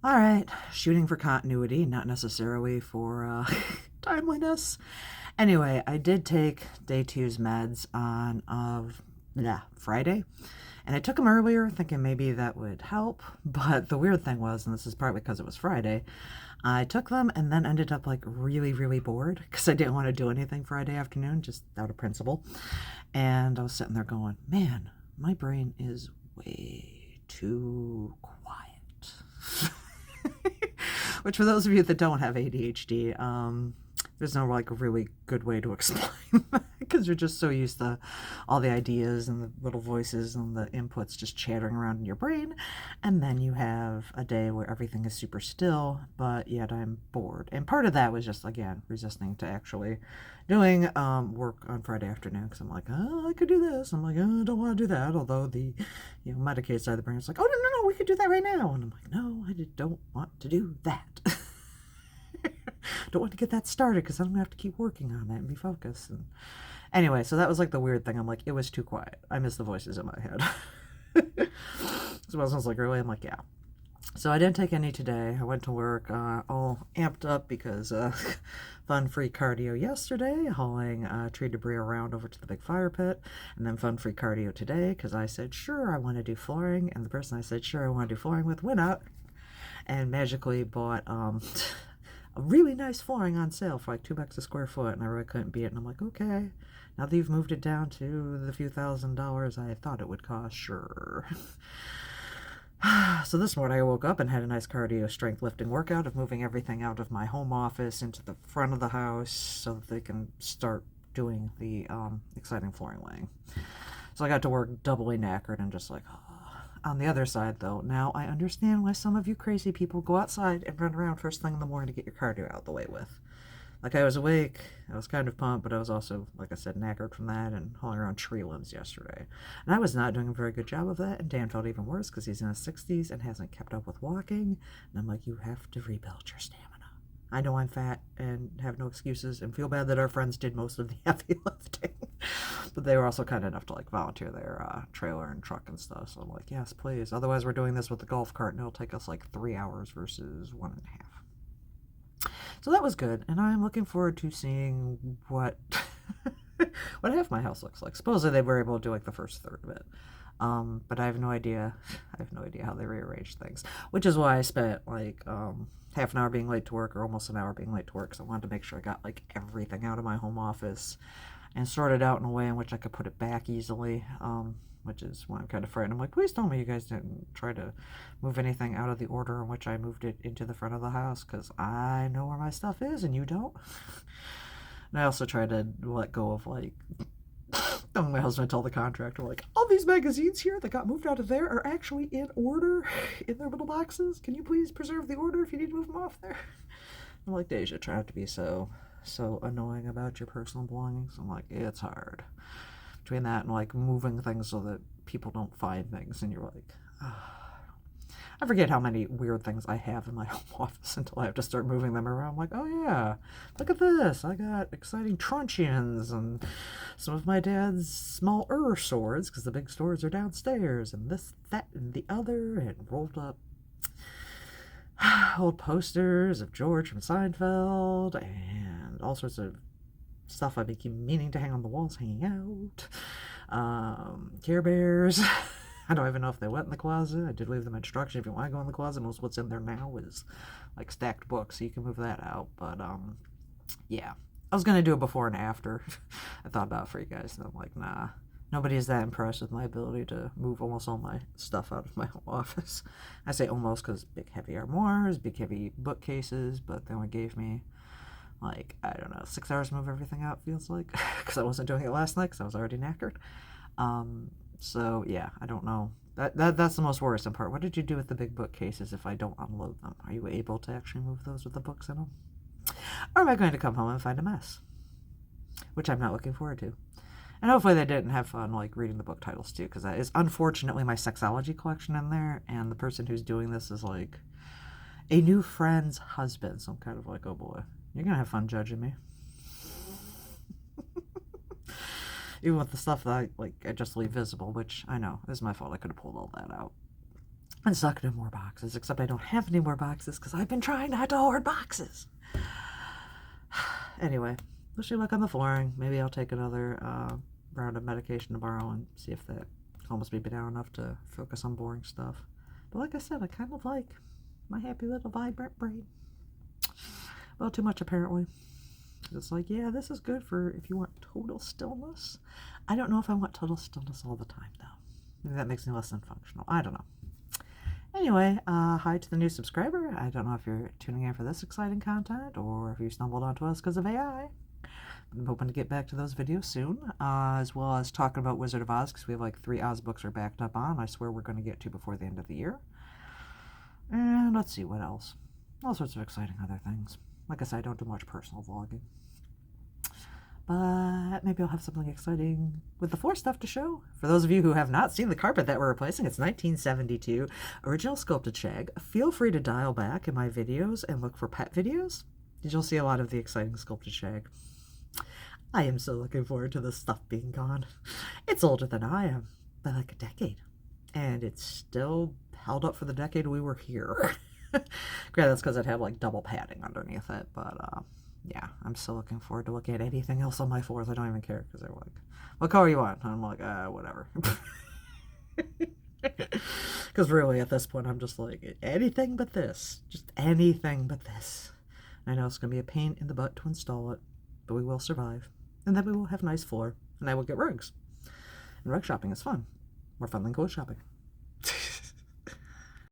All right, shooting for continuity, not necessarily for timeliness. Anyway, I did take day two's meds on Friday, and I took them earlier, thinking maybe that would help. But the weird thing was, and this is partly because it was Friday, I took them and then ended up like really, really bored because I didn't want to do anything Friday afternoon, just out of principle. And I was sitting there going, man, my brain is way too quiet. Which, for those of you that don't have ADHD, there's no like really good way to explain that because you're just so used to all the ideas and the little voices and the inputs just chattering around in your brain. And then you have a day where everything is super still, but yet I'm bored. And part of that was just, again, resisting to actually doing work on Friday afternoon because I'm like, oh, I could do this. I'm like, oh, I don't want to do that. Although the Medicaid side of the brain is like, oh, no, we could do that right now. And I'm like, no, I don't want to do that. Don't want to get that started because then I'm going to have to keep working on it and be focused. And anyway, so that was like the weird thing. I'm like, it was too quiet. I miss the voices in my head. So I was like, really? I'm like, yeah. So I didn't take any today. I went to work all amped up because fun free cardio yesterday, hauling tree debris around over to the big fire pit, and then fun free cardio today because I said, sure, I want to do flooring, and the person I said, sure, I want to do flooring with went out and magically bought a really nice flooring on sale for like $2 a square foot, and I really couldn't beat it. And I'm like, okay, now that you've moved it down to the few $1,000s I thought it would cost, sure. So this morning I woke up and had a nice cardio strength lifting workout of moving everything out of my home office into the front of the house so that they can start doing the exciting flooring laying. So I got to work doubly knackered and just like, oh. On the other side, though, now I understand why some of you crazy people go outside and run around first thing in the morning to get your cardio out the way with. Like, I was awake, I was kind of pumped, but I was also, like I said, knackered from that and hauling around tree limbs yesterday. And I was not doing a very good job of that, and Dan felt even worse because he's in his 60s and hasn't kept up with walking. And I'm like, you have to rebuild your stamina. I know I'm fat and have no excuses and feel bad that our friends did most of the heavy lifting. But they were also kind enough to like volunteer their trailer and truck and stuff. So I'm like, yes, please. Otherwise, we're doing this with the golf cart and it'll take us like 3 hours versus 1.5. So that was good. And I'm looking forward to seeing what what half my house looks like. Supposedly they were able to do like the first third of it. But I have no idea. I have no idea how they rearrange things, which is why I spent like half an hour being late to work or almost an hour being late to work because I wanted to make sure I got like everything out of my home office and sort it out in a way in which I could put it back easily, which is why I'm kind of frightened. I'm like, please tell me you guys didn't try to move anything out of the order in which I moved it into the front of the house because I know where my stuff is and you don't. And I also try to let go of like my husband told the contractor, like, all these magazines here that got moved out of there are actually in order in their little boxes. Can you please preserve the order if you need to move them off there? I'm like, Deja, try not to be so annoying about your personal belongings. I'm like, it's hard. Between that and like moving things so that people don't find things, and you're like, oh. I forget how many weird things I have in my home office until I have to start moving them around. I'm like, oh yeah, look at this. I got exciting truncheons and some of my dad's small swords, because the big swords are downstairs, and this, that, and the other, and rolled up old posters of George from Seinfeld, and all sorts of stuff I've been meaning to hang on the walls hanging out. Care Bears. I don't even know if they went in the closet. I did leave them instruction if you want to go in the closet. Most of what's in there now is like stacked books, so you can move that out. But yeah, I was gonna do it before and after. I thought about it for you guys, and I'm like, nah. Nobody is that impressed with my ability to move almost all my stuff out of my home office. I say almost because big heavy armoires, big heavy bookcases, but they only gave me like, I don't know, 6 hours to move everything out, feels like, because I wasn't doing it last night because I was already knackered. So yeah, I don't know. That's the most worrisome part. What did you do with the big bookcases if I don't unload them? Are you able to actually move those with the books in them? Or am I going to come home and find a mess? Which I'm not looking forward to. And hopefully they didn't have fun like reading the book titles too, because that is unfortunately my sexology collection in there, and the person who's doing this is like a new friend's husband. So I'm kind of like, oh boy, you're gonna have fun judging me. Even with the stuff that I just leave visible, which I know is my fault. I could have pulled all that out. and suck in more boxes, except I don't have any more boxes because I've been trying not to hoard boxes. Anyway, wish you luck on the flooring. Maybe I'll take another round of medication tomorrow and see if that calms me down enough to focus on boring stuff. But like I said, I kind of like my happy little vibrant brain. Well, too much apparently. It's like, yeah, this is good for if you want total stillness. I don't know if I want total stillness all the time, though. Maybe that makes me less than functional. I don't know. Anyway, hi to the new subscriber. I don't know if you're tuning in for this exciting content or if you stumbled onto us because of AI. I'm hoping to get back to those videos soon, as well as talking about Wizard of Oz because we have like 3 Oz books we're backed up on. I swear we're going to get to before the end of the year. And let's see what else. All sorts of exciting other things. Like I said, I don't do much personal vlogging. But maybe I'll have something exciting with the floor stuff to show. For those of you who have not seen the carpet that we're replacing, it's 1972 original sculpted shag. Feel free to dial back in my videos and look for pet videos. You'll see a lot of the exciting sculpted shag. I am so looking forward to this stuff being gone. It's older than I am, by like a decade. And it's still held up for the decade we were here. Granted, that's because I'd have like double padding underneath it, but yeah, I'm still looking forward to looking at anything else on my floors. I don't even care because they're like, what color you want? And I'm like, whatever. Because really at this point I'm just like, anything but this. Just anything but this. I know it's going to be a pain in the butt to install it, but we will survive. And then we will have nice floor, and I will get rugs. And rug shopping is fun. More fun than clothes shopping.